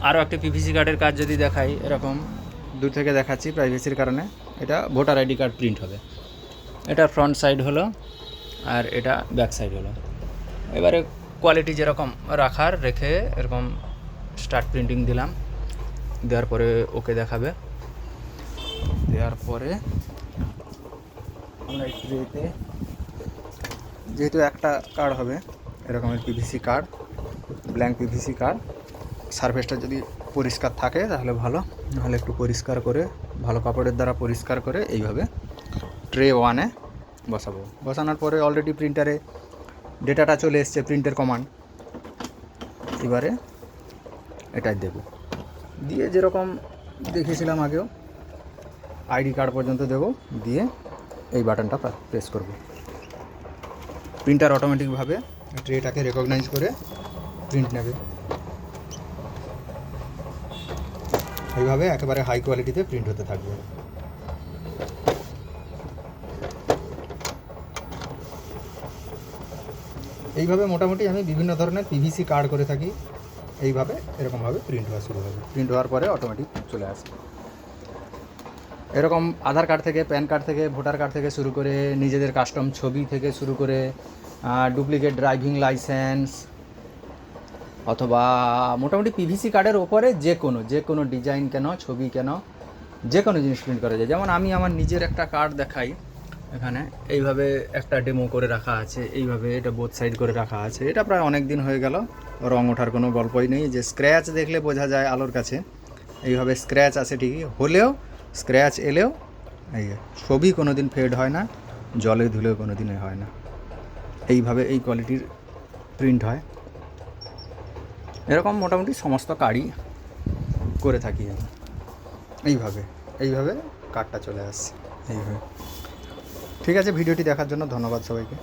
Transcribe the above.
আরও একটি পিভিসি কার্ডের কাজ যদি দেখাই, এরকম দূর থেকে দেখাচ্ছি প্রাইভেসির কারণে। এটা ভোটার আইডি কার্ড প্রিন্ট হবে। এটা ফ্রন্ট সাইড হলো আর এটা ব্যাক সাইড হলো। এবারে কোয়ালিটি যেরকম রাখার রেখে এরকম স্টার্ট প্রিন্টিং দিলাম, দেওয়ার পরে ওকে দেখাবে। দেওয়ার পরে আমরা ট্রেতে, যেহেতু একটা কার্ড হবে এরকমের PVC card, blank PVC card, সারফেসটা যদি পরিষ্কার থাকে তাহলে ভালো, নাহলে একটু পরিষ্কার করে ভালো কাপড়ের দ্বারা পরিষ্কার করে এইভাবে ট্রে ওয়ানে বসাবো। বসানোর পরে অলরেডি প্রিন্টারে ডেটাটা চলে এসছে, প্রিন্টের কমান্ড। এবারে এটাই দেব, দিয়ে যেরকম দেখেছিলাম আগেও আইডি কার্ড পর্যন্ত দেব, দিয়ে এই বাটনটা প্রেস করব। প্রিন্টার অটোমেটিকভাবে ট্রেটাকে রেকগনাইজ করে প্রিন্ট নেবে। এইভাবে একেবারে হাই কোয়ালিটিতে প্রিন্ট হতে থাকবে। এইভাবে মোটামুটি আমি বিভিন্ন ধরনের পিভিসি কার্ড করে থাকি। এইভাবে এরকমভাবে প্রিন্ট হওয়া শুরু হবে। প্রিন্ট হওয়ার পরে অটোমেটিক চলে আসবে। এরকম আধার কার্ড থেকে, প্যান কার্ড থেকে, ভোটার কার্ড থেকে শুরু করে নিজেদের কাস্টম ছবি থেকে শুরু করে ডুপ্লিকেট ড্রাইভিং লাইসেন্স, অথবা মোটামুটি পিভিসি কার্ডের ওপরে যে কোনো ডিজাইন কেন, ছবি কেন, যে কোনো জিনিস প্রিন্ট করা যায়। যেমন আমি আমার নিজের একটা কার্ড দেখাই, এখানে এইভাবে একটা ডেমো করে রাখা আছে, এইভাবে এটা বোথ সাইড করে রাখা আছে। এটা প্রায় অনেক দিন হয়ে গেল, রং ওঠার কোনো গল্পই নেই। যে স্ক্র্যাচ দেখলে বোঝা যায় আলোর কাছে, এইভাবে স্ক্র্যাচ আছে ঠিকই, হলেও স্ক্র্যাচ এলেও এই ছবি কোনো দিন ফেড হয় না, জলে ধুলেও কোনো দিনে হয় না। এইভাবে এই কোয়ালিটির প্রিন্ট হয়। এরকম মোটামুটি সমস্ত কার্ডই করে থাকি আমি। এইভাবে কার্ডটা চলে আসছে এইভাবে। ঠিক আছে, ভিডিওটি দেখার জন্য ধন্যবাদ সবাইকে।